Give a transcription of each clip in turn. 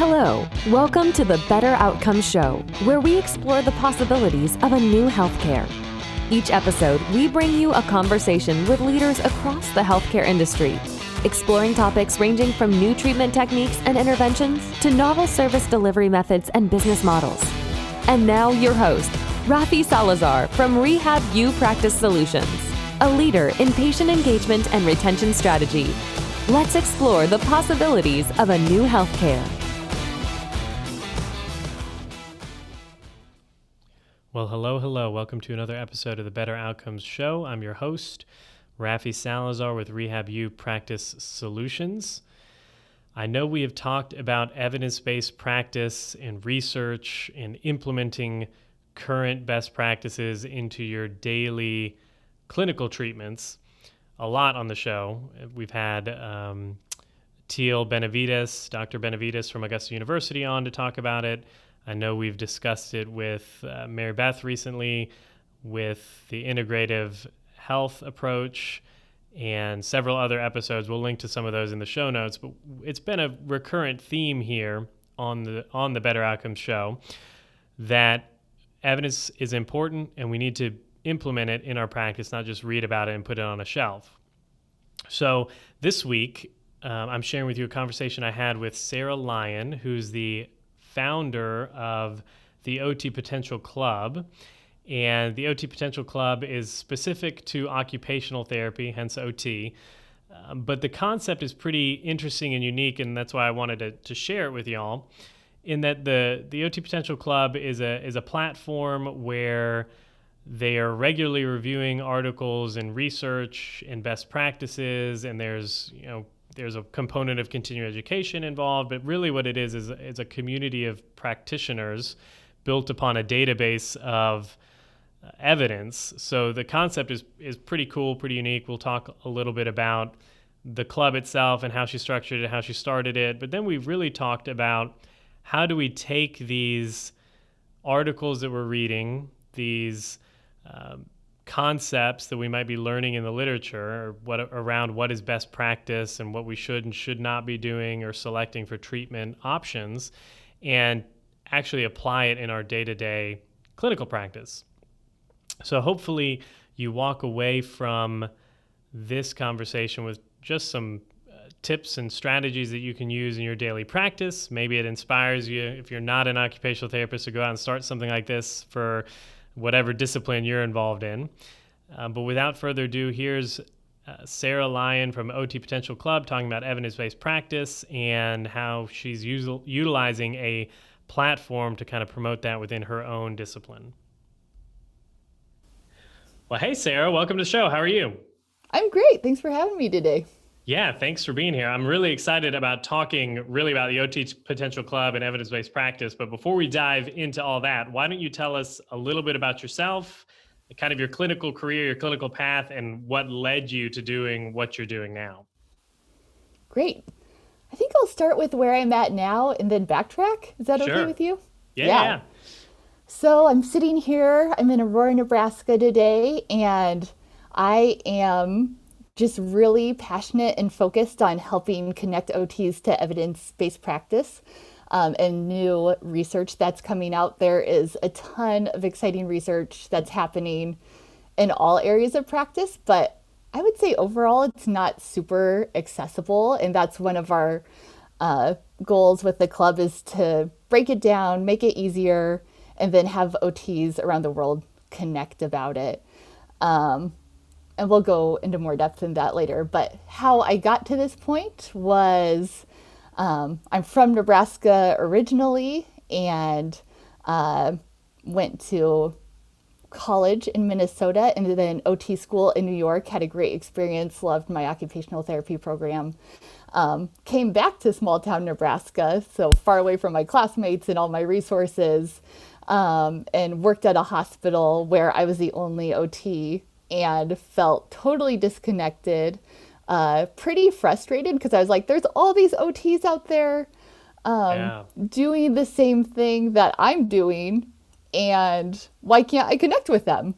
Hello, welcome to the Better Outcomes Show, where we explore the possibilities of a new healthcare. Each episode, we bring you a conversation with leaders across the healthcare industry, exploring topics ranging from new treatment techniques and interventions to novel service delivery methods and business models. And now your host, Rafi Salazar from Rehab Practice Solutions, a leader in patient engagement and retention strategy. Let's explore the possibilities of a new healthcare. Well, hello. Welcome to another episode of the Better Outcomes Show. I'm your host, Rafi Salazar with Rehab Practice Solutions. I know we have talked about evidence-based practice and research and implementing current best practices into your daily clinical treatments a lot on the show. We've had Dr. Benavides from Augusta University on to talk about it. I know we've discussed it with Mary Beth recently with the integrative health approach and several other episodes. We'll link to some of those in the show notes, but it's been a recurrent theme here on the Better Outcomes Show that evidence is important and we need to implement it in our practice, not just read about it and put it on a shelf. So this week, I'm sharing with you a conversation I had with Sarah Lyon, who's the founder of the OT Potential Club. And the OT Potential Club is specific to occupational therapy, hence OT. But the concept is pretty interesting and unique, and that's why I wanted to share it with y'all. In that the OT Potential Club is a platform where they are regularly reviewing articles and research and best practices, and there's a component of continuing education involved, but really what it is a community of practitioners built upon a database of evidence. So the concept is pretty cool, pretty unique. We'll talk a little bit about the club itself and how she structured it, how she started it, but then we've really talked about how do we take these articles that we're reading, these concepts that we might be learning in the literature around what is best practice and what we should and should not be doing or selecting for treatment options, and actually apply it in our day-to-day clinical practice. So hopefully you walk away from this conversation with just some tips and strategies that you can use in your daily practice. Maybe it inspires you, if you're not an occupational therapist, to go out and start something like this for whatever discipline you're involved in. But without further ado, here's Sarah Lyon from OT Potential Club talking about evidence-based practice and how she's utilizing a platform to kind of promote that within her own discipline. Well, hey, Sarah, welcome to the show. How are you? I'm great. Thanks for having me today. Yeah, thanks for being here. I'm really excited about talking really about the OT Potential Club and evidence-based practice. But before we dive into all that, why don't you tell us a little bit about yourself, kind of your clinical career, your clinical path, and what led you to doing what you're doing now? Great. I think I'll start with where I'm at now and then backtrack. Is that okay with you? Yeah. So I'm sitting here, I'm in Aurora, Nebraska today, and I am just really passionate and focused on helping connect OTs to evidence-based practice and new research that's coming out. There is a ton of exciting research that's happening in all areas of practice, but I would say overall it's not super accessible. And that's one of our goals with the club, is to break it down, make it easier, and then have OTs around the world connect about it. And we'll go into more depth in that later. But how I got to this point was I'm from Nebraska originally and went to college in Minnesota and then OT school in New York. Had a great experience, loved my occupational therapy program. Came back to small town Nebraska, so far away from my classmates and all my resources, and worked at a hospital where I was the only OT and felt totally disconnected, pretty frustrated because I was like, there's all these OTs out there doing the same thing that I'm doing, and why can't I connect with them?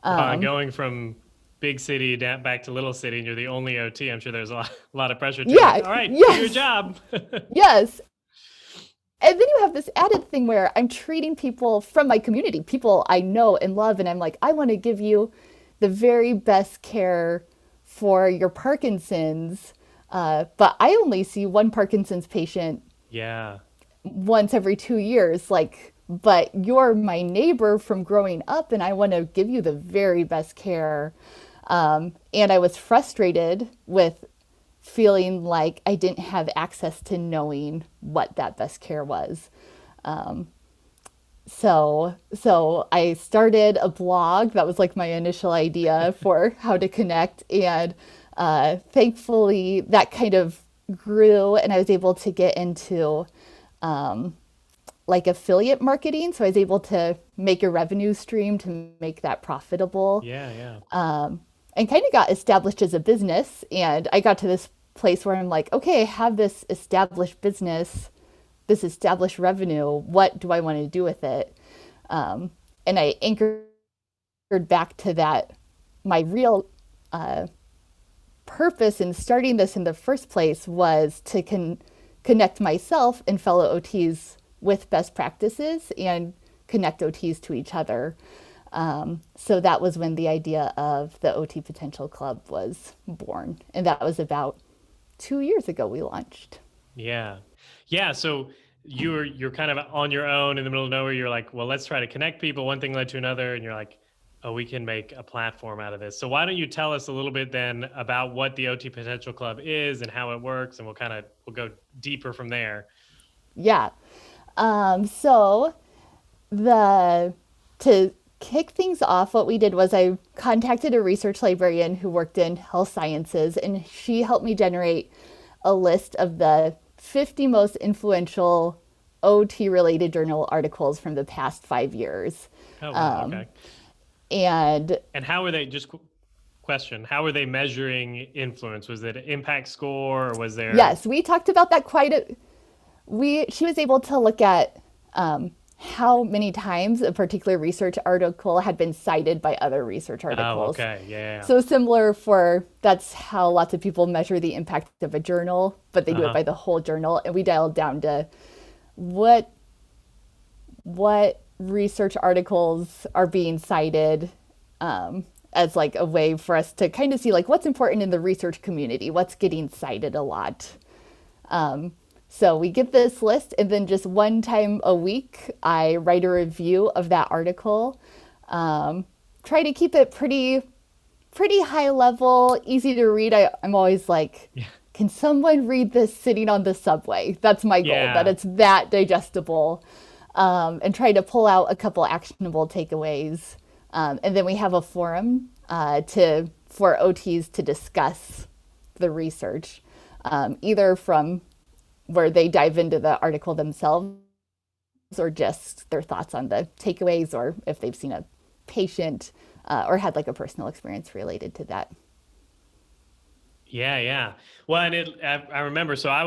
Going from big city back to little city and you're the only OT, I'm sure there's a lot of pressure to yeah, all right, yes. do your job. Yes. And then you have this added thing where I'm treating people from my community, people I know and love, and I'm like, I want to give you the very best care for your Parkinson's, but I only see one Parkinson's patient Yeah. once every 2 years. Like, but you're my neighbor from growing up, and I want to give you the very best care. And I was frustrated with feeling like I didn't have access to knowing what that best care was. So I started a blog. That was like my initial idea for how to connect, and thankfully that kind of grew, and I was able to get into like affiliate marketing. So I was able to make a revenue stream to make that profitable, Yeah, yeah. and kind of got established as a business. And I got to this place where I'm like, okay, I have this established business, this established revenue. What do I want to do with it? And I anchored back to that. My real purpose in starting this in the first place was to connect myself and fellow OTs with best practices and connect OTs to each other. So that was when the idea of the OT Potential Club was born. And that was about 2 years ago we launched. Yeah. Yeah. So you're kind of on your own in the middle of nowhere. You're like, well, let's try to connect people. One thing led to another. And you're like, oh, we can make a platform out of this. So why don't you tell us a little bit then about what the OT Potential Club is and how it works? And we'll go deeper from there. Yeah. So to kick things off, what we did was I contacted a research librarian who worked in health sciences, and she helped me generate a list of the 50 most influential OT related journal articles from the past 5 years. Oh, wow. Okay. And And how are they, question, how are they measuring influence? Was it an impact score or was there? yes, we talked about that she was able to look at how many times a particular research article had been cited by other research Oh, articles. okay. Yeah. So similar that's how lots of people measure the impact of a journal, but they do it by the whole journal. And we dialed down to what research articles are being cited, as like a way for us to kind of see like what's important in the research community, what's getting cited a lot. So we get this list, and then just one time a week, I write a review of that article. Try to keep it pretty high level, easy to read. I'm always like, can someone read this sitting on the subway? That's my goal, that it's that digestible. And try to pull out a couple actionable takeaways. And then we have a forum for OTs to discuss the research, either from where they dive into the article themselves or just their thoughts on the takeaways, or if they've seen a patient or had like a personal experience related to that. Yeah. Well, and I remember, so I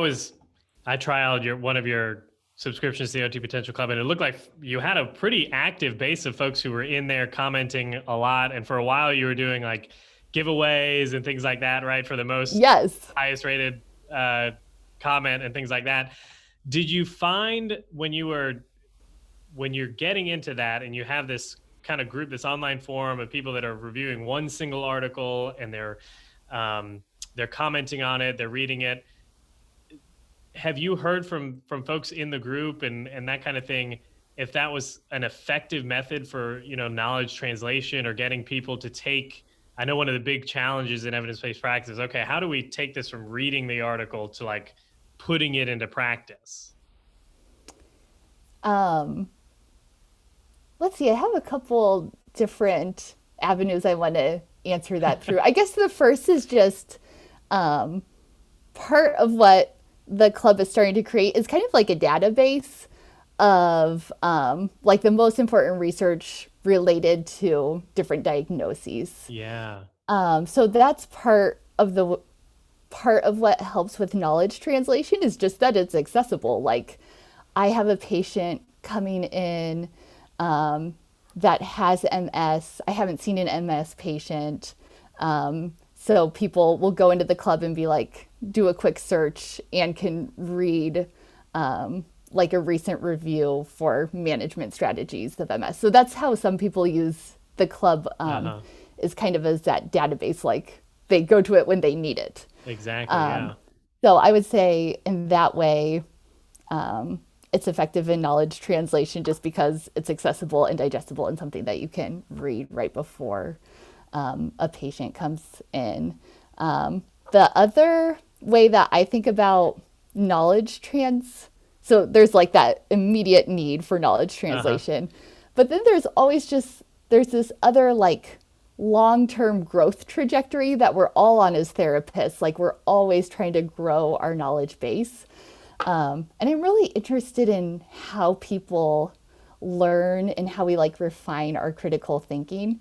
trialed one of your subscriptions to the OT Potential Club, and it looked like you had a pretty active base of folks who were in there commenting a lot. And for a while you were doing like giveaways and things like that, right? For the most highest rated comment and things like that. Did you find when you're getting into that and you have this kind of group, this online forum of people that are reviewing one single article and they're commenting on it, they're reading it, have you heard from folks in the group and that kind of thing, if that was an effective method for, knowledge translation or getting people to take, I know one of the big challenges in evidence-based practice is, okay, how do we take this from reading the article to like putting it into practice? Let's see, I have a couple different avenues I want to answer that through. I guess the first is just part of what the club is starting to create is kind of like a database of like the most important research related to different diagnoses. Yeah. So that's part of what helps with knowledge translation is just that it's accessible. Like I have a patient coming in that has MS. I haven't seen an MS patient. So people will go into the club and be like, do a quick search and can read like a recent review for management strategies of MS. So that's how some people use the club, is kind of as that database, like they go to it when they need it. Exactly. Yeah. So I would say in that way, it's effective in knowledge translation just because it's accessible and digestible and something that you can read right before a patient comes in. The other way that I think about so there's like that immediate need for knowledge translation, but then there's this other like long-term growth trajectory that we're all on as therapists. Like we're always trying to grow our knowledge base. And I'm really interested in how people learn and how we like refine our critical thinking.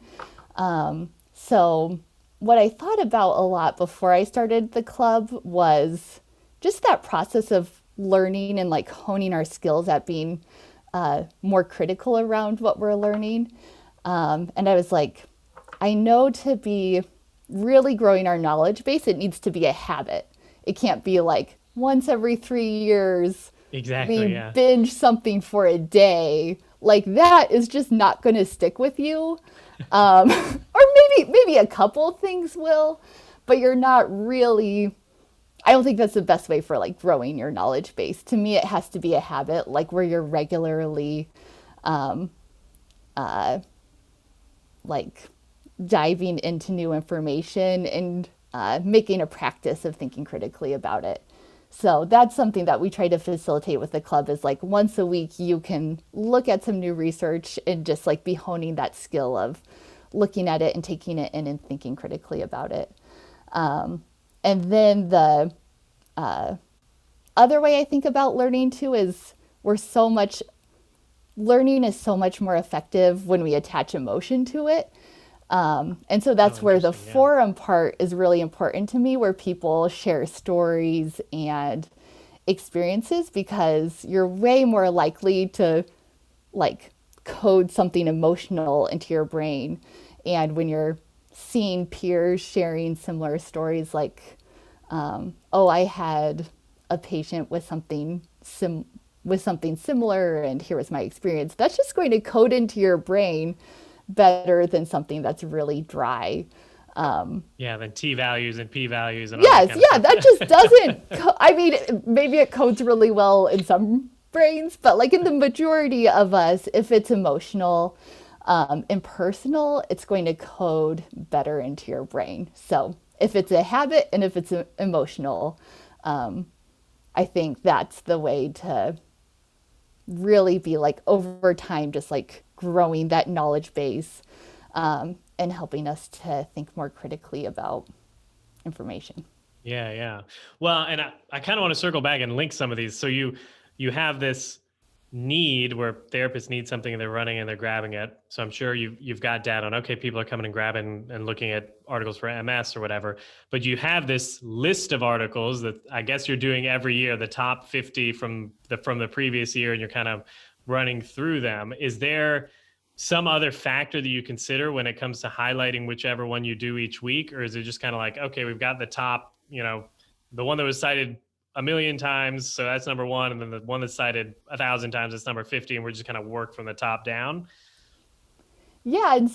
So what I thought about a lot before I started the club was just that process of learning and like honing our skills at being more critical around what we're learning. And I was like, I know to be really growing our knowledge base, it needs to be a habit. It can't be like once every 3 years, we binge something for a day. Like that is just not going to stick with you. Or maybe a couple things will, but you're not really, I don't think that's the best way for like growing your knowledge base. To me, it has to be a habit, like where you're regularly like diving into new information and making a practice of thinking critically about it. So that's something that we try to facilitate with the club is like once a week you can look at some new research and just like be honing that skill of looking at it and taking it in and thinking critically about it. And then the other way I think about learning too is learning is so much more effective when we attach emotion to it. And so that's where the forum part is really important to me, where people share stories and experiences, because you're way more likely to like code something emotional into your brain. And when you're seeing peers sharing similar stories, like, I had a patient with something similar and here was my experience, that's just going to code into your brain better than something that's really dry. Than T values and P values and yes, that just doesn't. Maybe it codes really well in some brains, but like in the majority of us, if it's emotional and personal, it's going to code better into your brain. So if it's a habit and if it's emotional, I think that's the way to really be like over time, just like growing that knowledge base and helping us to think more critically about information. Yeah. Well, and I kind of want to circle back and link some of these. So you have this need where therapists need something and they're running and they're grabbing it. So I'm sure you've got data on, okay, people are coming and grabbing and looking at articles for MS or whatever, but you have this list of articles that I guess you're doing every year, the top 50 from the previous year, and you're kind of running through them. Is there some other factor that you consider when it comes to highlighting whichever one you do each week? Or is it just kind of like, okay, we've got the top, the one that was cited 1,000,000 times, so that's number one, and then the one that's cited 1,000 times, that's number 50, and we're just kind of work from the top down? Yeah, and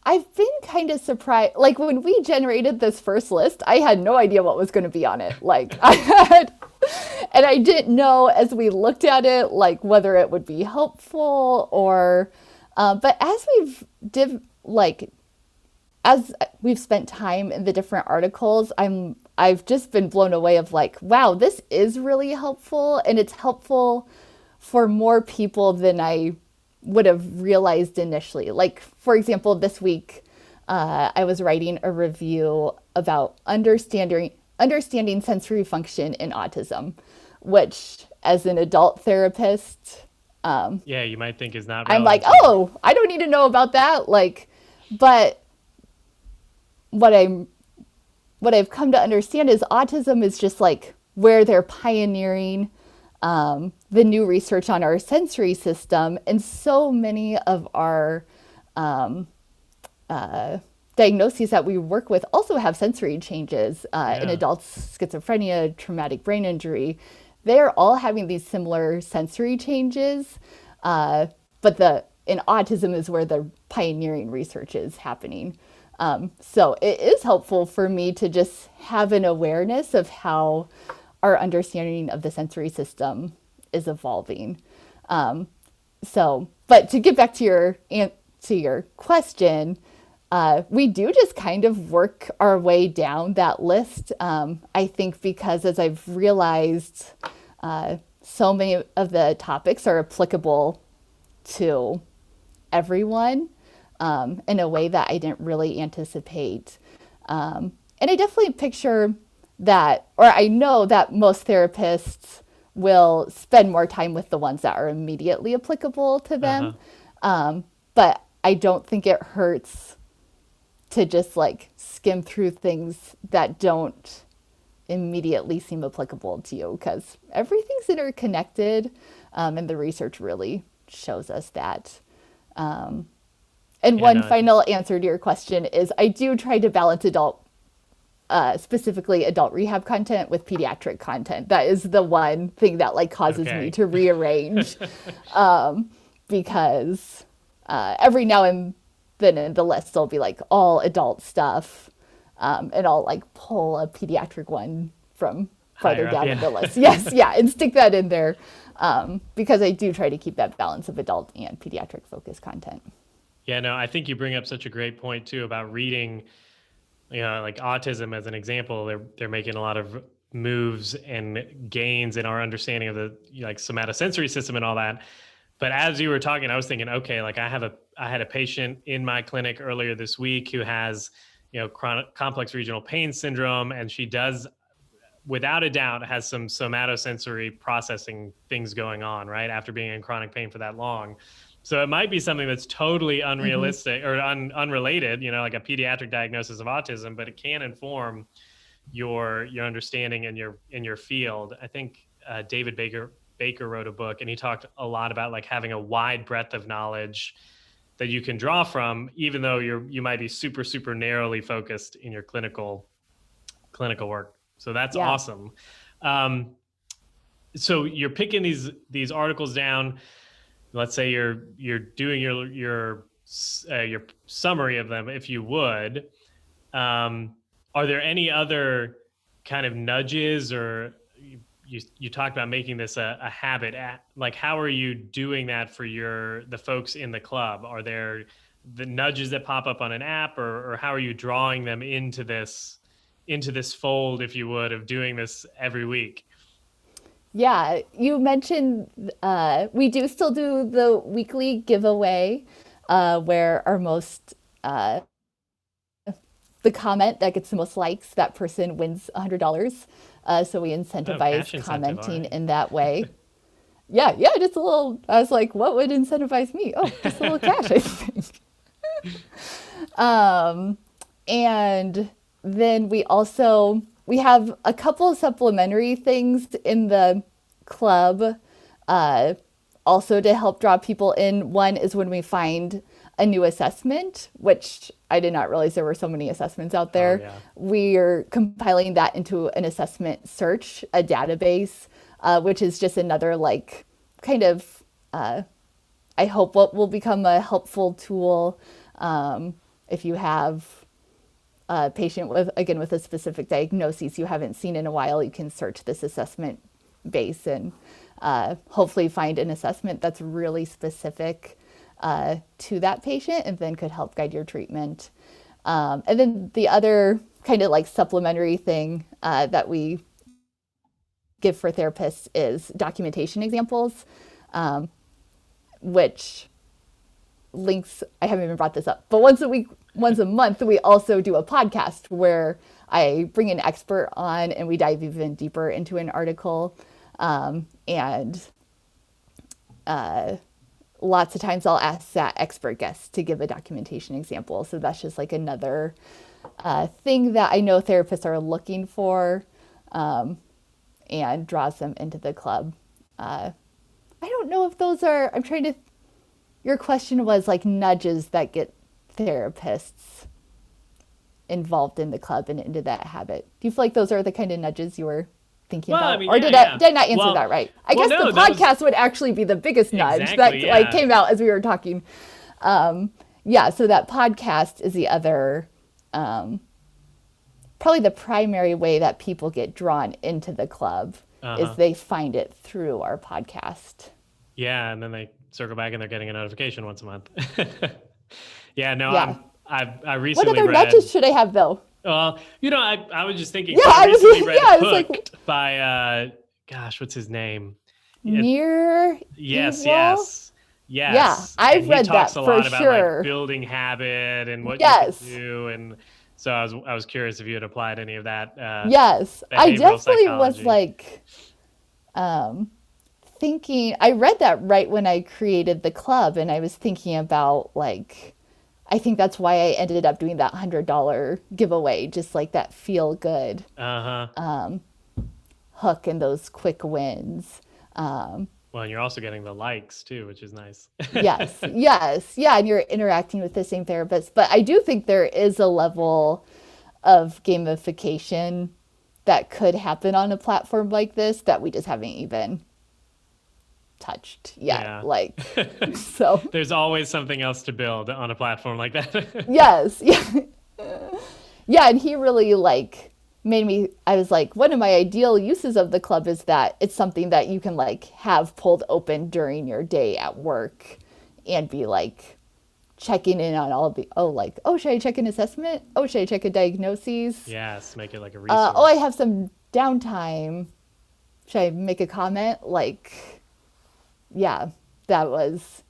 I've been kind of surprised. Like when we generated this first list, I had no idea what was going to be on it. Like and I didn't know as we looked at it, like whether it would be helpful or, but as we've spent time in the different articles, I've just been blown away of like, wow, this is really helpful, and it's helpful for more people than I would have realized initially. Like, for example, this week, I was writing a review about understanding sensory function in autism, which as an adult therapist, you might think is not relevant. I'm like, I don't need to know about that. Like, but what I've come to understand is autism is just like where they're pioneering the new research on our sensory system, and so many of our diagnoses that we work with also have sensory changes in adults, schizophrenia, traumatic brain injury. they're all having these similar sensory changes, but in autism is where the pioneering research is happening. So it is helpful for me to just have an awareness of how our understanding of the sensory system is evolving. But to get back to your question, we do just kind of work our way down that list. I think because as I've realized, so many of the topics are applicable to everyone in a way that I didn't really anticipate. And I definitely picture that, or I know that most therapists will spend more time with the ones that are immediately applicable to them. But I don't think it hurts to just like skim through things that don't immediately seem applicable to you, because everything's interconnected, and the research really shows us that. And one final answer to your question is I do try to balance specifically adult rehab content with pediatric content. That is the one thing that like causes me to rearrange, because every now and then in the list there'll be like all adult stuff, and I'll like pull a pediatric one from farther down in the list. Yes, and stick that in there, because I do try to keep that balance of adult and pediatric focused content. Yeah, no, I think you bring up such a great point too about reading, like autism as an example. They're making a lot of moves and gains in our understanding of the like somatosensory system and all that. But as you were talking, I was thinking, okay, like I had a patient in my clinic earlier this week who has, chronic complex regional pain syndrome, and she does, without a doubt, has some somatosensory processing things going on, right? After being in chronic pain for that long. So it might be something that's totally unrealistic or unrelated, like a pediatric diagnosis of autism, but it can inform your understanding in your field. I think David Baker wrote a book, and he talked a lot about like having a wide breadth of knowledge that you can draw from, even though you might be super, super narrowly focused in your clinical work. So that's awesome. So you're picking these articles down. Let's say you're doing your summary of them, if you would. Are there any other kind of nudges, or you talked about making this a habit? Like, how are you doing that for the folks in the club? Are there the nudges that pop up on an app, or how are you drawing them into this fold, if you would, of doing this every week? Yeah, you mentioned we do still do the weekly giveaway, where our the comment that gets the most likes, that person wins $100. So we incentivize commenting in that way. Yeah, just a little. I was like, what would incentivize me? Oh, just a little cash, I think. And then we have a couple of supplementary things in the club, also to help draw people in. One is when we find a new assessment, which I did not realize there were so many assessments out there. We're compiling that into an assessment search, a database, which is just another like kind of, I hope what will become a helpful tool if you have a patient with a specific diagnosis you haven't seen in a while. You can search this assessment base and hopefully find an assessment that's really specific to that patient, and then could help guide your treatment. And then the other kind of like supplementary thing that we give for therapists is documentation examples, which links, I haven't even brought this up, but once a month, we also do a podcast where I bring an expert on and we dive even deeper into an article. And lots of times I'll ask that expert guest to give a documentation example. So that's just like another thing that I know therapists are looking for, and draws them into the club. I don't know if those are, your question was like nudges that get therapists involved in the club and into that habit. Do you feel like those are the kind of nudges you were thinking Well, I about? mean, Or yeah, did yeah. I not answer Well, that right? I well, guess no, the that was podcast would actually be the biggest nudge exactly, that like yeah. came out as we were talking. Yeah, so that podcast is the other, probably the primary way that people get drawn into the club is Uh-huh. they find it through our podcast. Yeah, and then they circle back and they're getting a notification once a month. Yeah, no, Yeah. I What recently other read. nudges should I have though? Well, I was just thinking. Yeah, So I I was recently read yeah, I was like Hooked by gosh, what's his name? It, near yes, evil. yes, Yeah, yes. And I've he read talks that a for lot about like sure. building habit and what you can Yes. do. And so I was curious if you had applied any of that Yes. I behavioral definitely was psychology. like um thinking I read that right when I created the club and I was thinking about like I think that's why I ended up doing that $100 giveaway, just like that feel good Uh-huh. hook and those quick wins. Well, and you're also getting the likes too, which is nice. Yes, yes, yeah, and you're interacting with the same therapist. But I do think there is a level of gamification that could happen on a platform like this that we just haven't even touched yet. Yeah. Like, so There's always something else to build on a platform like that. yes, yeah, yeah, and he really like made me. I was like, one of my ideal uses of the club is that it's something that you can like have pulled open during your day at work, and be like checking in on all the like should I check an assessment? Oh, should I check a diagnosis? Yes, make it like a I resource. have some downtime. Should I make a comment? Like, yeah, that was,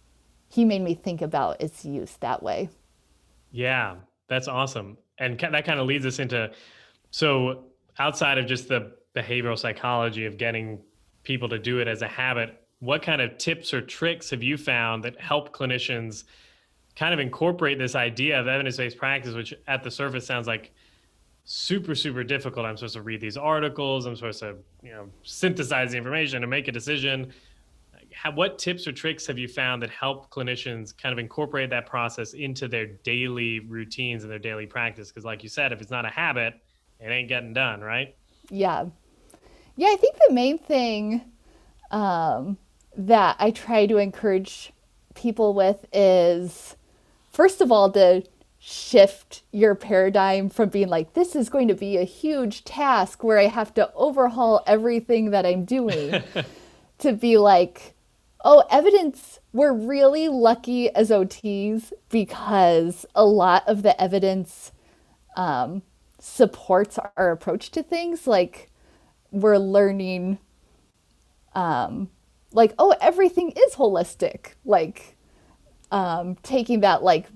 he made me think about its use that way. Yeah, that's awesome. And that kind of leads us into, so outside of just the behavioral psychology of getting people to do it as a habit, what kind of tips or tricks have you found that help clinicians kind of incorporate this idea of evidence-based practice, which at the surface sounds like super, super difficult? I'm supposed to read these articles. I'm supposed to, synthesize the information and make a decision. What tips or tricks have you found that help clinicians kind of incorporate that process into their daily routines and their daily practice? Because like you said, if it's not a habit, it ain't getting done, right? Yeah. Yeah, I think the main thing that I try to encourage people with is, first of all, to shift your paradigm from being like, this is going to be a huge task where I have to overhaul everything that I'm doing, to be like, oh, evidence, we're really lucky as OTs because a lot of the evidence supports our approach to things. Like, we're learning, like, oh, everything is holistic. Like, taking that, like,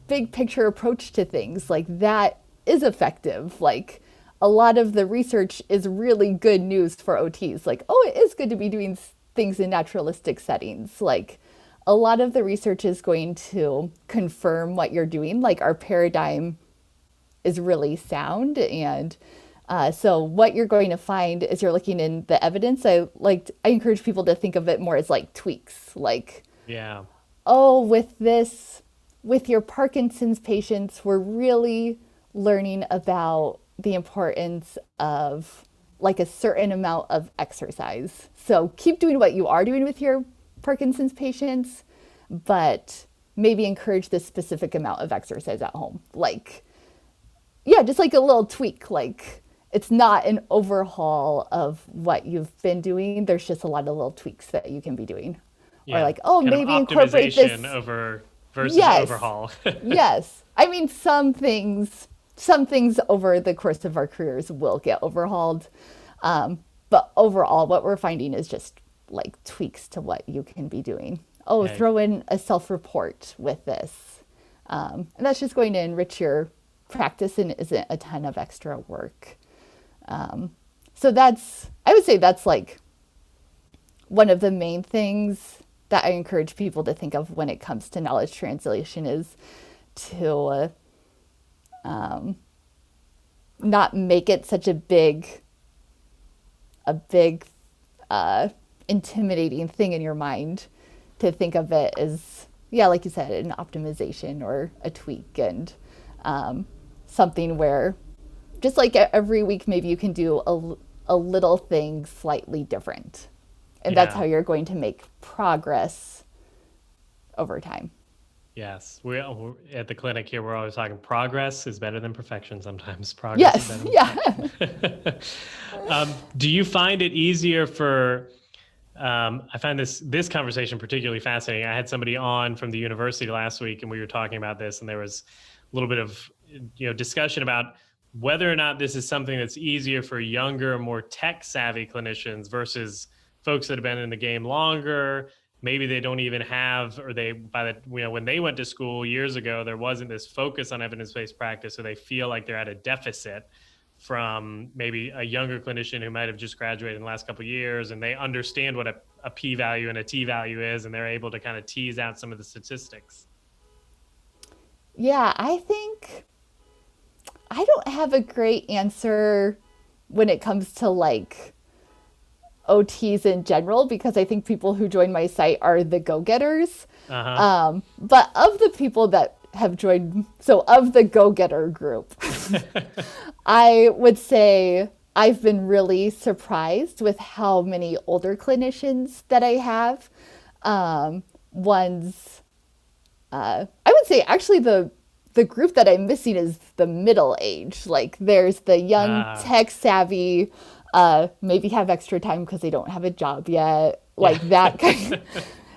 big picture approach to things, like, that is effective. Like, a lot of the research is really good news for OTs. Like, oh, it is good to be doing things in naturalistic settings. Like, a lot of the research is going to confirm what you're doing. Like, our paradigm is really sound. And so what you're going to find as you're looking in the evidence, I encourage people to think of it more as like tweaks. Like, Yeah. oh, with your Parkinson's patients, we're really learning about the importance of like a certain amount of exercise. So keep doing what you are doing with your Parkinson's patients, but maybe encourage this specific amount of exercise at home. Like, yeah, just like a little tweak. Like, it's not an overhaul of what you've been doing. There's just a lot of little tweaks that you can be doing. Or Yeah. like, oh, Kind of maybe incorporate this. optimization over versus Yes. overhaul. Yes. I mean, some things over the course of our careers will get overhauled. But overall, what we're finding is just like tweaks to what you can be doing. Oh, Okay. throw in a self-report with this. And that's just going to enrich your practice and isn't a ton of extra work. So I would say that's like one of the main things that I encourage people to think of when it comes to knowledge translation, is to not make it such a big intimidating thing in your mind, to think of it as, yeah, like you said, an optimization or a tweak, and something where just like every week maybe you can do a little thing slightly different. And that's Yeah. how you're going to make progress over time. Yes. We're at the clinic here. We're always talking progress is better than perfection sometimes. Progress is Yes, better than yeah. perfection. Do you find it easier for I find this conversation particularly fascinating. I had somebody on from the university last week, and we were talking about this, and there was a little bit of discussion about whether or not this is something that's easier for younger, more tech savvy clinicians versus folks that have been in the game longer. Maybe they don't even have, or they by the when they went to school years ago, there wasn't this focus on evidence based practice, so they feel like they're at a deficit from maybe a younger clinician who might have just graduated in the last couple of years, and they understand what a p value and a t value is, and they're able to kind of tease out some of the statistics. Yeah, I think I don't have a great answer when it comes to like OTs in general, because I think people who join my site are the go-getters. Uh-huh. But of the people that have joined, so of the go-getter group, I would say I've been really surprised with how many older clinicians that I have. Ones, I would say actually the group that I'm missing is the middle age. Like there's the young tech savvy, maybe have extra time because they don't have a job yet, like that kind,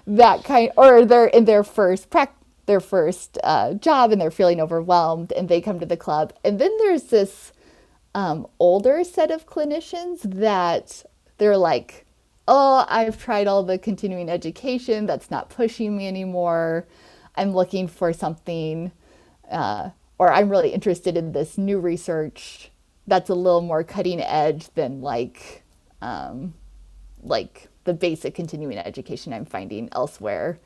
that kind, or they're in their first job and they're feeling overwhelmed and they come to the club. And then there's this older set of clinicians that they're like, oh, I've tried all the continuing education. That's not pushing me anymore. I'm looking for something, or I'm really interested in this new research that's a little more cutting edge than like the basic continuing education I'm finding elsewhere.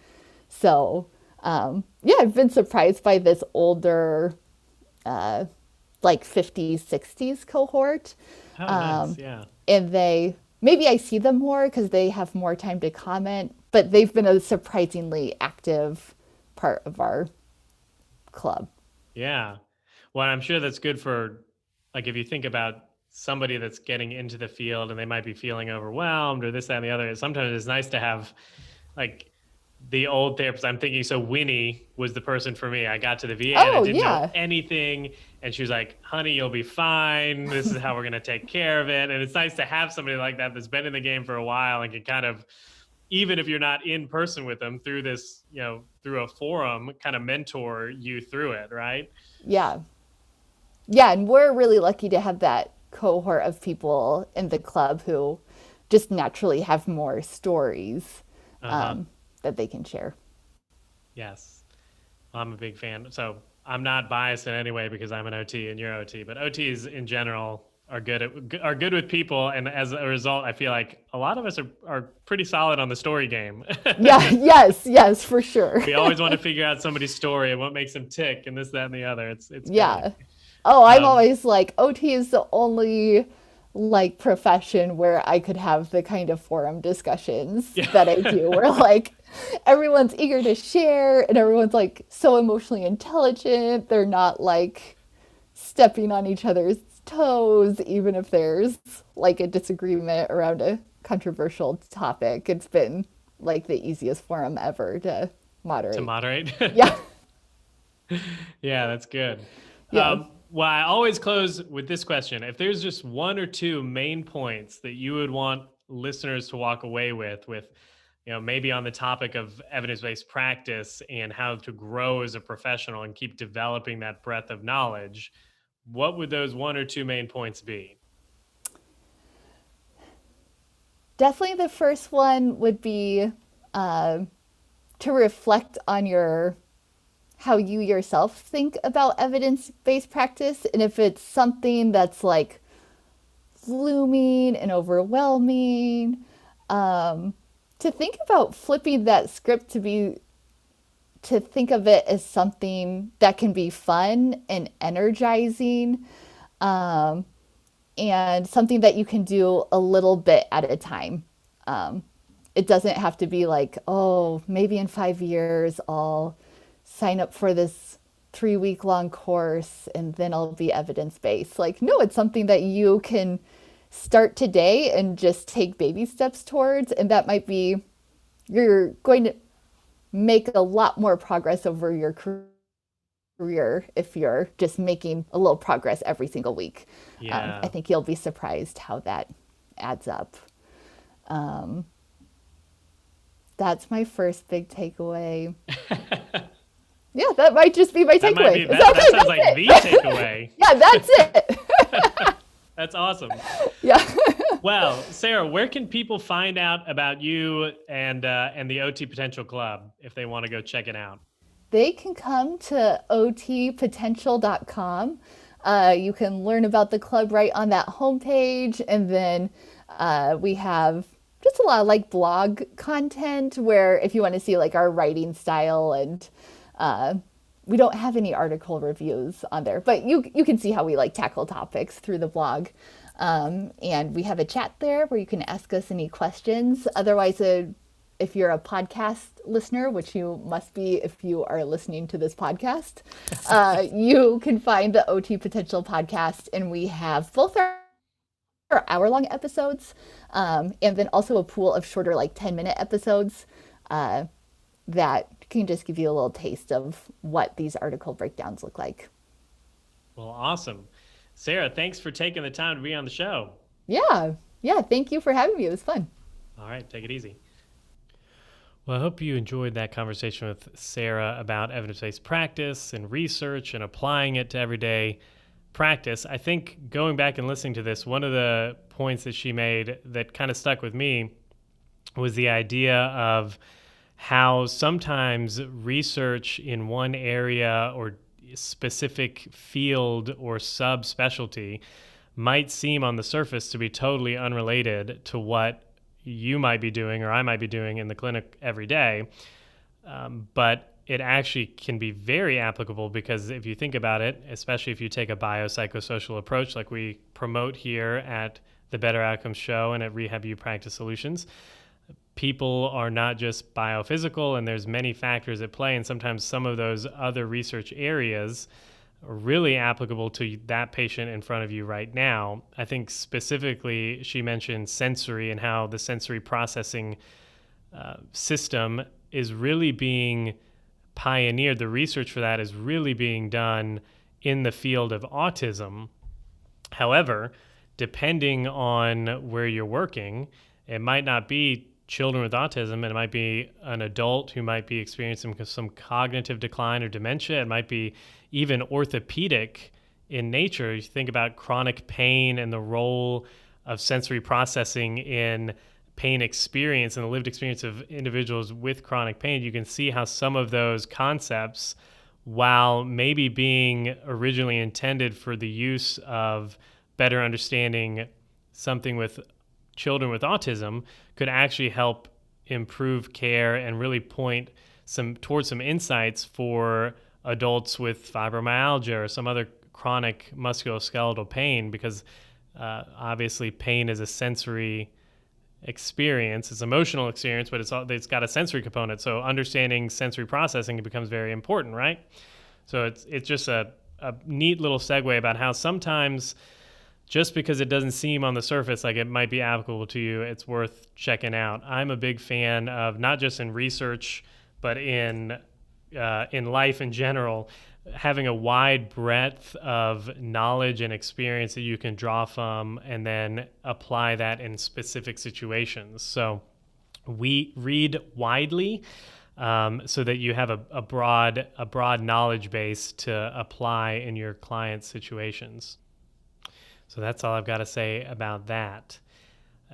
So yeah, I've been surprised by this older, like 50s, 60s cohort. Oh, nice. Yeah. And maybe I see them more because they have more time to comment, but they've been a surprisingly active part of our club. Yeah. Well, I'm sure that's good for, like, if you think about somebody that's getting into the field and they might be feeling overwhelmed or this, that, and the other. Sometimes it's nice to have, like, the old therapist. I'm thinking, so Winnie was the person for me. I got to the VA and I Oh, didn't know yeah. anything. And she was like, honey, you'll be fine. This is how we're going to take care of it. And it's nice to have somebody like that that's been in the game for a while and can kind of, even if you're not in person with them, through this, through a forum, kind of mentor you through it, right? Yeah. Yeah. And we're really lucky to have that cohort of people in the club who just naturally have more stories Uh-huh. that they can share. Yes. I'm a big fan. So I'm not biased in any way because I'm an OT and you're OT, but OTs in general are good with people, and as a result, I feel like a lot of us are pretty solid on the story game. Yeah. Yes, for sure. We always want to figure out somebody's story and what makes them tick, and this, that, and the other. It's great. Yeah. Oh, I'm Um, always like, OT is the only like profession where I could have the kind of forum discussions that I do, where like everyone's eager to share and everyone's like so emotionally intelligent. They're not like stepping on each other's toes, even if there's like a disagreement around a controversial topic. It's been like the easiest forum ever to to moderate. moderate. Yeah. Yeah, that's good. Yeah. Well, I always close with this question. If there's just one or two main points that you would want listeners to walk away with, maybe on the topic of evidence-based practice and how to grow as a professional and keep developing that breadth of knowledge, what would those one or two main points be? Definitely the first one would be to reflect on how you yourself think about evidence-based practice, and if it's something that's like looming and overwhelming, to think about flipping that script to think of it as something that can be fun and energizing, and something that you can do a little bit at a time. It doesn't have to be like, oh, maybe in 5 years I'll sign up for this 3 week long course and then I'll be evidence based. Like, no, it's something that you can start today and just take baby steps towards. And that might be, you're going to make a lot more progress over your career if you're just making a little progress every single week. Yeah. I think you'll be surprised how that adds up. That's my first big takeaway. Yeah, that might just be my takeaway. That sounds like the takeaway. Yeah, that's it. That's awesome. Yeah. Well, Sarah, where can people find out about you and the OT Potential Club if they want to go check it out? They can come to otpotential.com. You can learn about the club right on that homepage, and then we have just a lot of like blog content where if you want to see like our writing style, and we don't have any article reviews on there, but you can see how we like tackle topics through the blog. And we have a chat there where you can ask us any questions. Otherwise, if you're a podcast listener, which you must be if you are listening to this podcast, you can find the OT Potential podcast, and we have both our hour-long episodes, and then also a pool of shorter, like 10-minute episodes that can just give you a little taste of what these article breakdowns look like. Well, awesome. Sarah, thanks for taking the time to be on the show. Yeah. Thank you for having me. It was fun. All right, take it easy. Well, I hope you enjoyed that conversation with Sarah about evidence-based practice and research and applying it to everyday practice. I think going back and listening to this, one of the points that she made that kind of stuck with me was the idea of how sometimes research in one area or specific field or subspecialty might seem on the surface to be totally unrelated to what you might be doing or I might be doing in the clinic every day. But it actually can be very applicable, because if you think about it, especially if you take a biopsychosocial approach like we promote here at the Better Outcomes Show and at RehabU Practice Solutions, people are not just biophysical, and there's many factors at play, and sometimes some of those other research areas are really applicable to that patient in front of you right now. I think specifically she mentioned sensory and how the sensory processing system is really being pioneered. The research for that is really being done in the field of autism. However, depending on where you're working, it might not be children with autism. It might be an adult who might be experiencing some cognitive decline or dementia. It might be even orthopedic in nature. You think about chronic pain and the role of sensory processing in pain experience and the lived experience of individuals with chronic pain. You can see how some of those concepts, while maybe being originally intended for the use of better understanding something with children with autism, could actually help improve care and really point towards some insights for adults with fibromyalgia or some other chronic musculoskeletal pain, because obviously pain is a sensory experience. It's an emotional experience, but it's got a sensory component. So understanding sensory processing becomes very important, right? So it's just a neat little segue about how sometimes just because it doesn't seem on the surface like it might be applicable to you, it's worth checking out. I'm a big fan of, not just in research, but in life in general, having a wide breadth of knowledge and experience that you can draw from and then apply that in specific situations. So we read widely so that you have a broad knowledge base to apply in your clients' situations. So that's all I've got to say about that.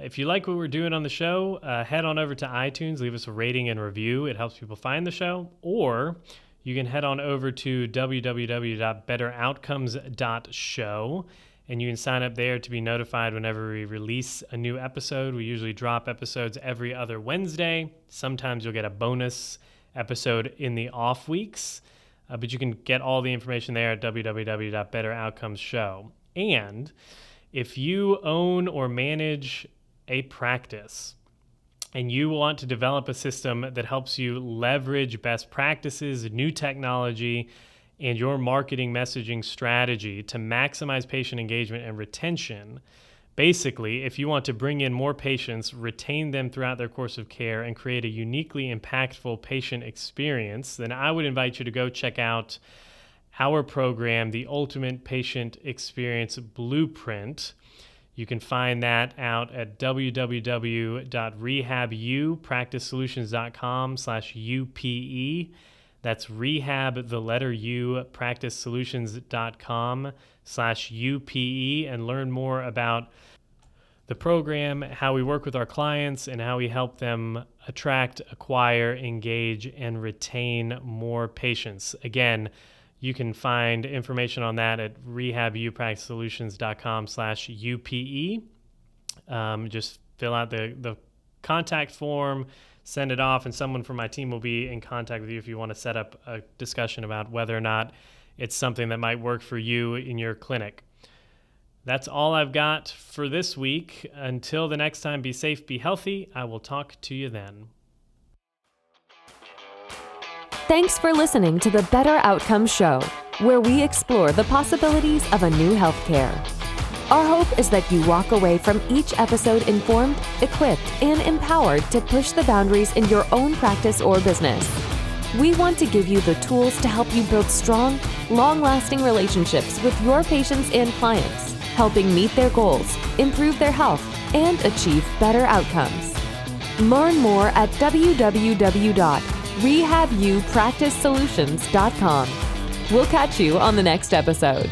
If you like what we're doing on the show, head on over to iTunes, leave us a rating and review. It helps people find the show. Or you can head on over to www.betteroutcomes.show, and you can sign up there to be notified whenever we release a new episode. We usually drop episodes every other Wednesday. Sometimes you'll get a bonus episode in the off weeks, but you can get all the information there at www.betteroutcomes.show. And if you own or manage a practice and you want to develop a system that helps you leverage best practices, new technology, and your marketing messaging strategy to maximize patient engagement and retention, Basically, if you want to bring in more patients, retain them throughout their course of care, and create a uniquely impactful patient experience, then I would invite you to go check out our program, the Ultimate Patient Experience Blueprint. You can find that out at www.rehabpracticesolutions.com/UPE. That's rehab, the letter U, practicesolutions.com/UPE, and learn more about the program, how we work with our clients, and how we help them attract, acquire, engage, and retain more patients. Again, you can find information on that at rehabpracticesolutions.com/UPE. Just fill out the contact form, send it off, and someone from my team will be in contact with you if you want to set up a discussion about whether or not it's something that might work for you in your clinic. That's all I've got for this week. Until the next time, be safe, be healthy. I will talk to you then. Thanks for listening to the Better Outcomes Show, where we explore the possibilities of a new healthcare. Our hope is that you walk away from each episode informed, equipped, and empowered to push the boundaries in your own practice or business. We want to give you the tools to help you build strong, long-lasting relationships with your patients and clients, helping meet their goals, improve their health, and achieve better outcomes. Learn more at www.rehabpracticesolutions.com. We'll catch you on the next episode.